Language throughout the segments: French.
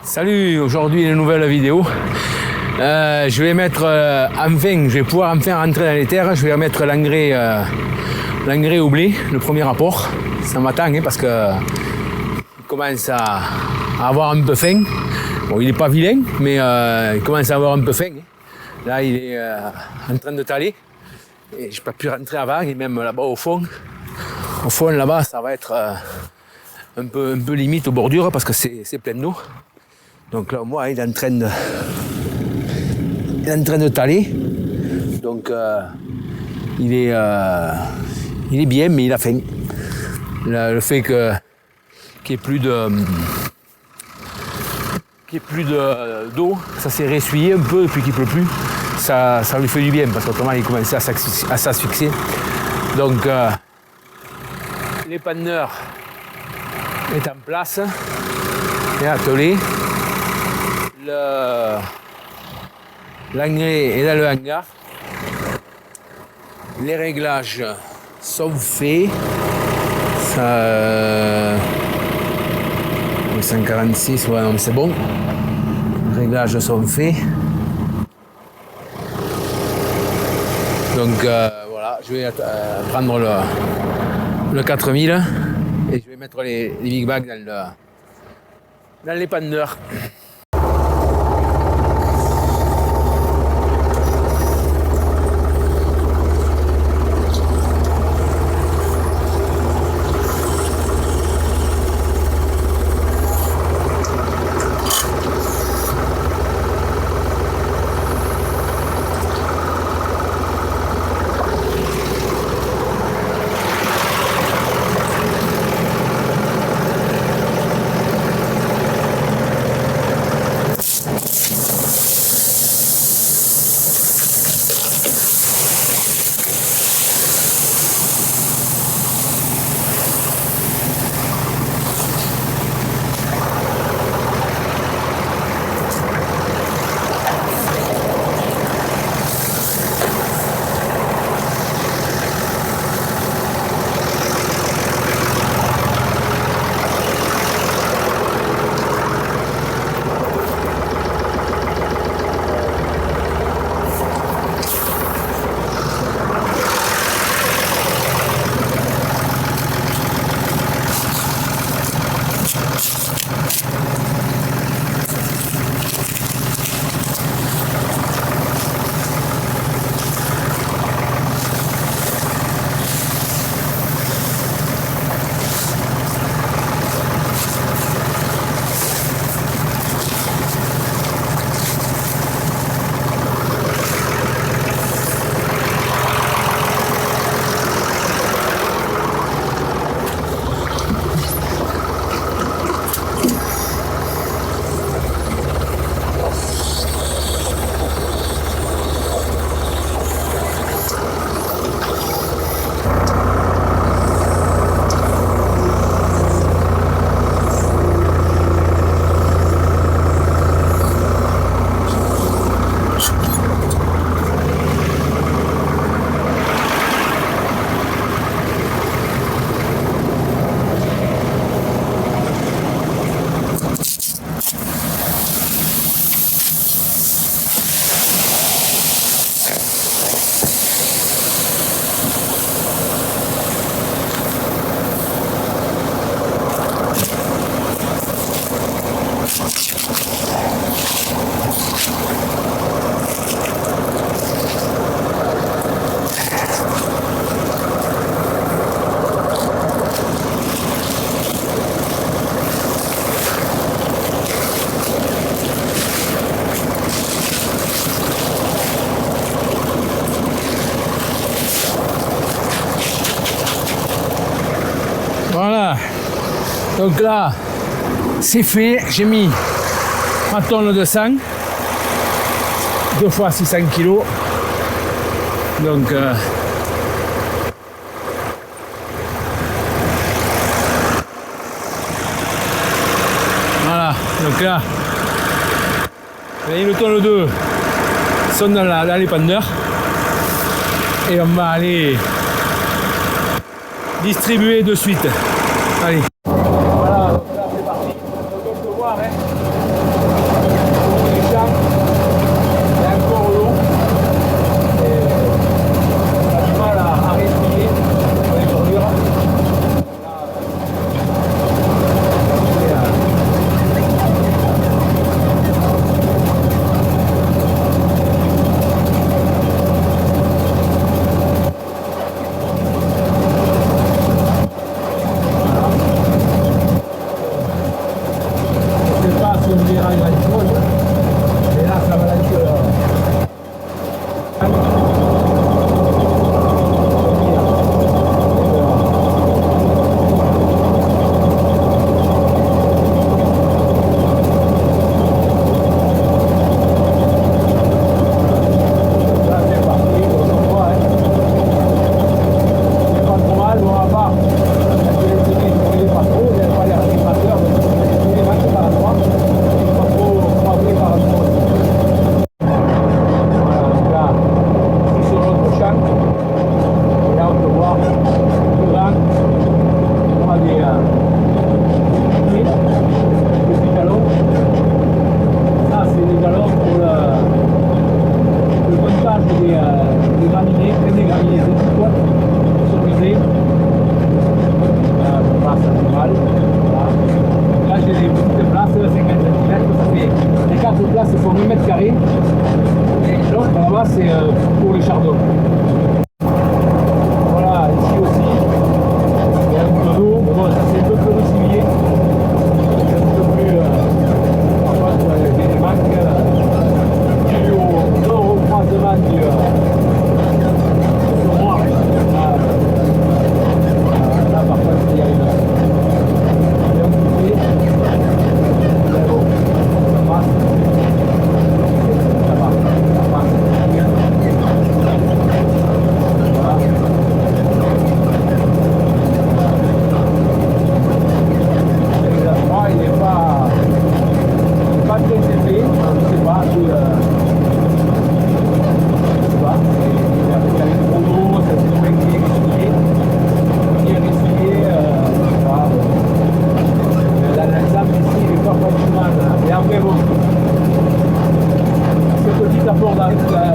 Salut, aujourd'hui une nouvelle vidéo. Je vais mettre je vais pouvoir enfin rentrer dans les terres. Je vais mettre l'engrais au blé, le premier apport. Ça m'attend parce que il commence à avoir un peu faim. Bon, il n'est pas vilain, mais il commence à avoir un peu faim. Là, il est en train de taler. Et je ne peux plus rentrer avant, et même là-bas au fond. Au fond, là-bas, ça va être un peu limite aux bordures parce que c'est plein d'eau. Donc là, moi, il est en train de taler. Donc, il est bien, mais il a faim. Le fait qu'il n'y ait plus d'eau, ça s'est ressuyé un peu depuis qu'il ne pleut plus. Ça lui fait du bien parce qu'autrement, il commençait à s'asphyxier. Donc, l'épanneur est en place et attelé. L'engrais est dans le hangar. Les réglages sont faits. 146, ouais, non, c'est bon. Les réglages sont faits. Donc voilà, je vais prendre le 4000 et je vais mettre les big bags dans l'épanneur. Voilà, donc là c'est fait, j'ai mis ma tonne de sang, 2 fois 600 kg, donc voilà, donc là une tonne 2 sont dans l'épanneur et on va aller distribuer de suite. Allez. Voilà, là c'est parti. Donc on peut voir, hein. verra grand-chose. Et là, ça va être... c'est pour les chardons. Voilà, ici aussi, il y a un peu d'eau. Bon, ça c'est un peu plus récilié. C'est un peu plus... parfois, des manques du au croisement du noir. Là, parfois, il y a un coupé. Mais bon, ça passe.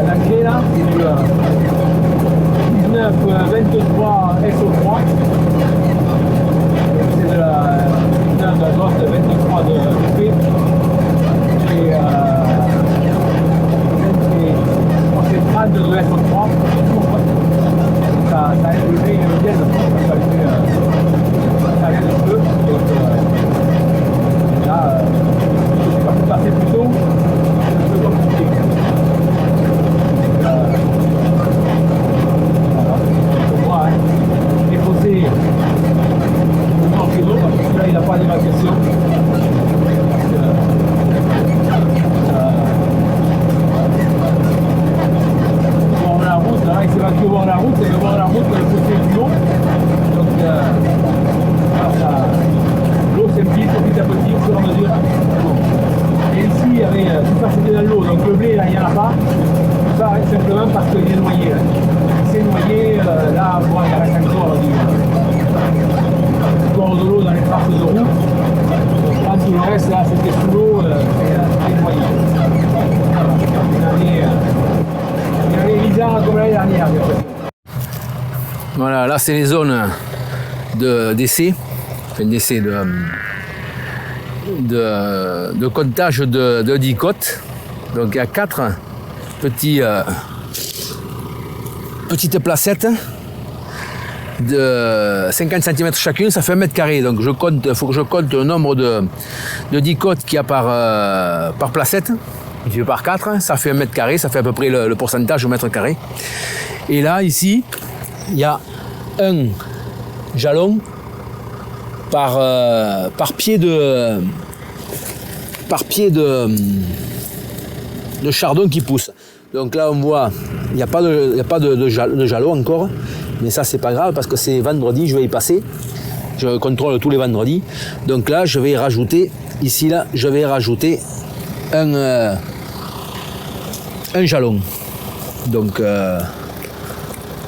L'engrais là, c'est du 19-23 SO3. C'est de la 19 d'azote, 23 de P. Et c'est 30 de SO3. Ça a élevé le gaz, ça vient un peu. Donc là, je ne sais pas si passer plus tôt, c'est un peu compliqué. Là, il n'a pas d'évacuation. Bon, la route, là, il s'évacue au bord de la route, et au bord de la route, le côté du long. Donc, l'eau s'empile petit à petit, au fur et à mesure. Bon. Et ici, il y avait tout ça, c'était dans l'eau. Donc, le blé, là, il n'y en a pas. Tout ça, simplement parce qu'il est noyé. Il s'est noyé, là, bon, il reste encore de l'eau dans les traces de roue. Là, tout le reste, là, c'était sous l'eau, c'était noyé. Une année bizarre comme l'année dernière. Voilà, là, c'est les zones d'essai, enfin d'essai de comptage de dicotes. Donc, il y a 4 petites placettes de 50 cm chacune, ça fait 1 mètre carré. Donc il faut que je compte le nombre de dicotes qu'il y a par placette. Divisé par 4, ça fait 1 mètre carré, ça fait à peu près le pourcentage au mètre carré. Et là, ici, il y a un jalon par pied de chardon qui pousse. Donc là, on voit, il n'y a pas de jalon encore. Mais ça, c'est pas grave parce que c'est vendredi, je vais y passer. Je contrôle tous les vendredis. Donc là, je vais rajouter, ici, là, je vais rajouter un jalon. Donc,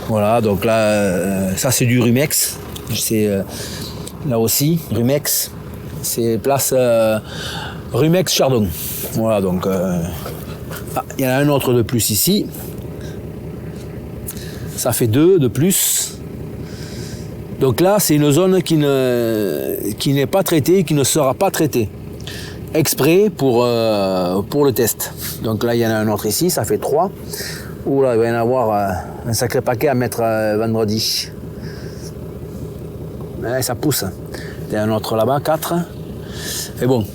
voilà, donc là, ça, c'est du Rumex. C'est là aussi, Rumex. C'est place Rumex Chardon. Voilà, donc, il y en a un autre de plus ici. Ça fait 2 de plus. Donc là, c'est une zone qui n'est pas traitée, qui ne sera pas traitée. Exprès pour le test. Donc là, il y en a un autre ici, ça fait 3. Oula, il va y en avoir un sacré paquet à mettre vendredi. Ouais, ça pousse. Il y a un autre là-bas, 4. Et bon.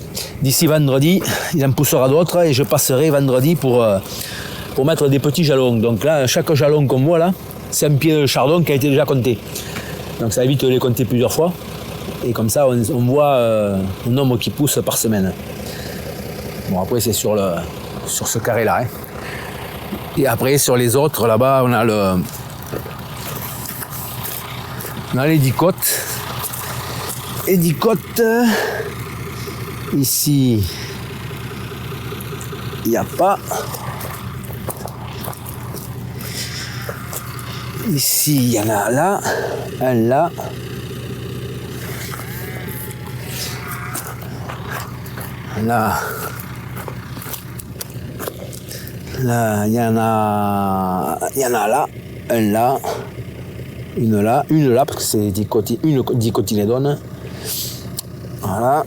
d'ici vendredi, il en poussera d'autres et je passerai vendredi pour mettre des petits jalons. Donc là, chaque jalon qu'on voit là, c'est un pied de chardon qui a été déjà compté. Donc ça évite de les compter plusieurs fois. Et comme ça, on voit le nombre qui pousse par semaine. Bon, après, c'est sur ce carré-là. Hein. Et après, sur les autres, là-bas, on a les dicotes. Et dicotes, ici, il n'y a pas. Ici, il y en a là, un là. Là, il y en a là, un là, une là, parce que c'est une dicotylédone. Voilà.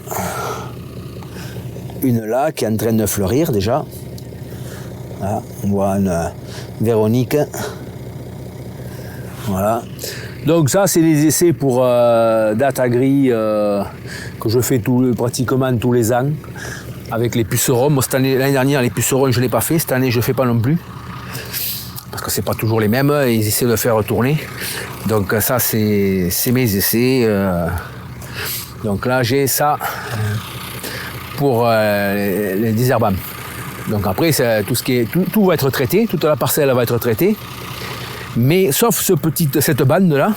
Une là qui est en train de fleurir déjà. Là, on voit une Véronique. Voilà. Donc ça, c'est les essais pour Datagri que je fais pratiquement tous les ans avec les pucerons. Moi, l'année dernière, les pucerons, je ne l'ai pas fait. Cette année, je ne fais pas non plus. Parce que ce n'est pas toujours les mêmes. Ils essaient de faire tourner. Donc ça, c'est mes essais. Donc là, j'ai ça pour les désherbants. Donc après, tout va être traité. Toute la parcelle va être traitée. Mais sauf cette bande-là,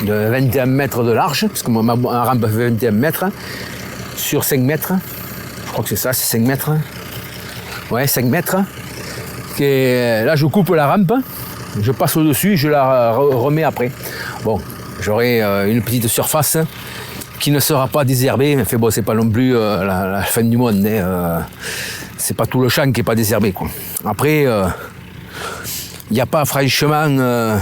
de 21 mètres de large, parce que ma rampe fait 21 mètres, sur 5 mètres, je crois que c'est ça, c'est 5 mètres. Ouais, 5 mètres. Là, je coupe la rampe, je passe au-dessus, je la remets après. Bon, j'aurai une petite surface qui ne sera pas désherbée, mais bon, c'est pas non plus la fin du monde. Hein, c'est pas tout le champ qui n'est pas désherbé, quoi. Après, il n'y a pas franchement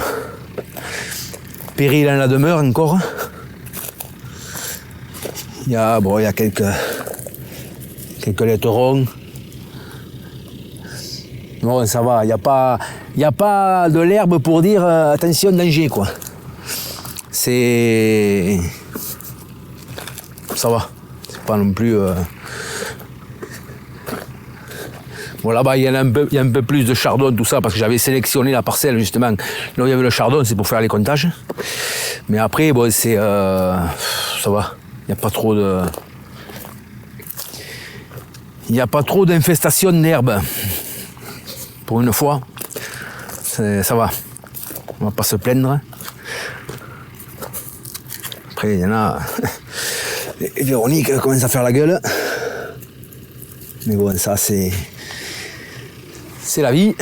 péril en la demeure encore. Il y a quelques laiterons. Bon, ça va, il n'y a pas de l'herbe pour dire attention, danger, quoi. Ça va. C'est pas non plus. Bon, là-bas, il y a un peu plus de chardon, tout ça, parce que j'avais sélectionné la parcelle, justement. Là où il y avait le chardon, c'est pour faire les comptages. Mais après, bon, ça va. Il n'y a pas trop de... Il n'y a pas trop d'infestation d'herbe. Pour une fois, ça va. On va pas se plaindre. Après, il y en a... Et Véronique commence à faire la gueule. Mais bon, ça, c'est la vie,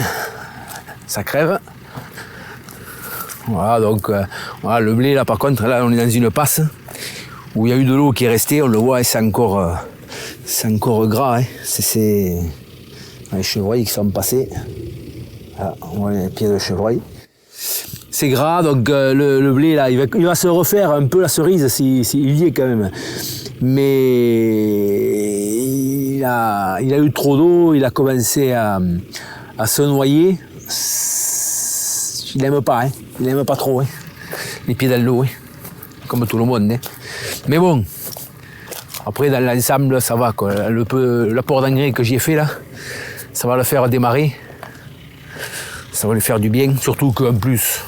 ça crève. Voilà, donc voilà, le blé là par contre, là on est dans une passe où il y a eu de l'eau qui est restée, on le voit, et c'est encore gras. Hein. C'est les chevreuils qui sont passés. Là, on voit les pieds de chevreuil. C'est gras, donc le blé là, il va se refaire un peu la cerise s'il y est quand même. Mais il a eu trop d'eau, il a commencé à se noyer. Il n'aime pas, hein. Il n'aime pas trop, hein. Les pieds dans l'eau, hein. Comme tout le monde. Hein. Mais bon, après dans l'ensemble, ça va, quoi. L'apport d'engrais que j'ai fait là, ça va le faire démarrer. Ça va lui faire du bien, surtout qu'en plus,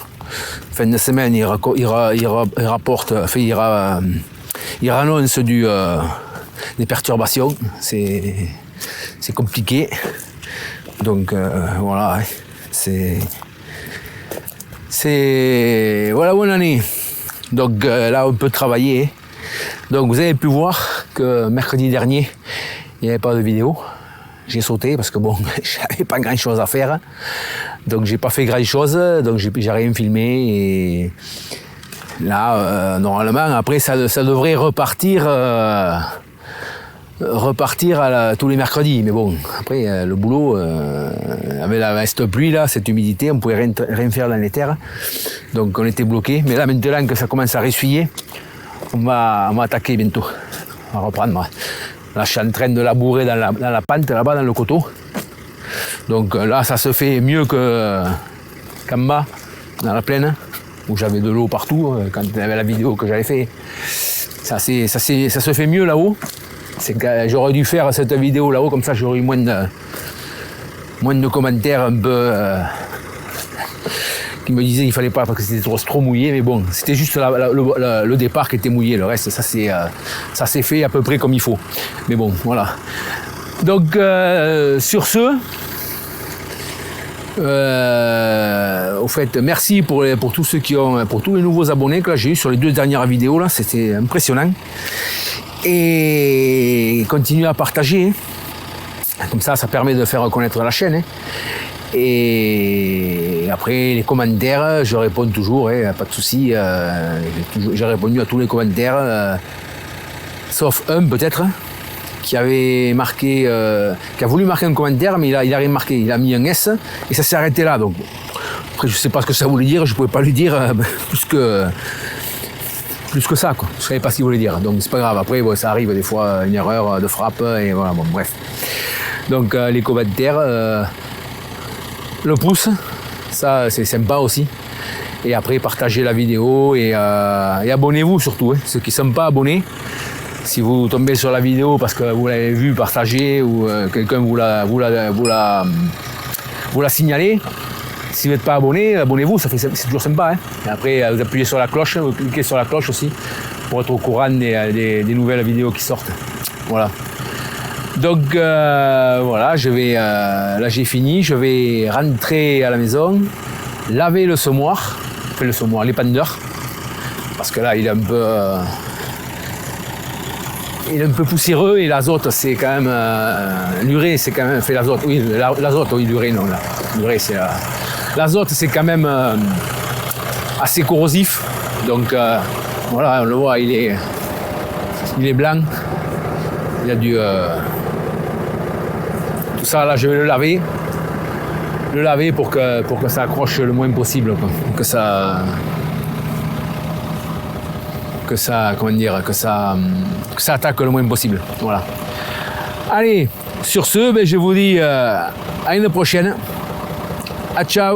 fin de semaine, il annonce des perturbations. C'est compliqué. Donc voilà, voilà où on en est. Donc là, on peut travailler. Donc vous avez pu voir que mercredi dernier, il n'y avait pas de vidéo. J'ai sauté parce que bon, j'avais pas grand chose à faire. Donc j'ai pas fait grand chose, donc j'ai rien filmé. Et là, normalement, après ça devrait repartir tous les mercredis. Mais bon, après le boulot, avec cette pluie là, cette humidité, on pouvait rien faire dans les terres. Donc on était bloqué. Mais là maintenant que ça commence à ressuyer, on va attaquer bientôt. On va reprendre. Là je suis en train de labourer dans la pente là-bas, dans le coteau. Donc là ça se fait mieux qu'en bas, dans la plaine, où j'avais de l'eau partout, quand il y avait la vidéo que j'avais fait. Ça se fait mieux là-haut. J'aurais dû faire cette vidéo là-haut, comme ça j'aurais eu moins de commentaires un peu qui me disaient qu'il fallait pas parce que c'était trop mouillé, mais bon, c'était juste le départ qui était mouillé, le reste ça s'est fait à peu près comme il faut. Mais bon, voilà. Donc sur ce, au fait, merci pour tous ceux pour tous les nouveaux abonnés que là, j'ai eu sur les 2 dernières vidéos là, c'était impressionnant. Et continuez à partager, hein. Comme ça permet de faire connaître la chaîne. Hein. Et après les commentaires, je réponds toujours, hein, pas de souci. J'ai répondu à tous les commentaires, sauf un peut-être qui avait marqué, qui a voulu marquer un commentaire, mais il a rien marqué. Il a mis un S et ça s'est arrêté là. Donc après, je sais pas ce que ça voulait dire. Je pouvais pas lui dire plus que ça, quoi. Je savais pas ce qu'il voulait dire. Donc c'est pas grave. Après, bon, ça arrive des fois, une erreur de frappe et voilà. Bon, bref. Donc les commentaires, le pouce, ça c'est sympa aussi. Et après, partagez la vidéo et abonnez-vous surtout. Hein. Ceux qui ne sont pas abonnés. Si vous tombez sur la vidéo parce que vous l'avez vue partagée ou quelqu'un vous l'a signalé, si vous n'êtes pas abonné, abonnez-vous, c'est toujours sympa. Hein. Et après, vous appuyez sur la cloche, vous cliquez sur la cloche aussi pour être au courant des nouvelles vidéos qui sortent. Voilà. Donc voilà, là j'ai fini, je vais rentrer à la maison, laver le semoir, l'épandeur, parce que là il est un peu poussiéreux et l'azote c'est quand même l'urée c'est quand même fait l'azote l'urée non l'urée c'est l'azote c'est quand même assez corrosif, donc voilà, on le voit, il est blanc, il y a du tout ça là, je vais le laver pour que ça accroche le moins possible, quoi. que ça attaque le moins possible. Voilà. Allez, sur ce, je vous dis à une prochaine. À ciao.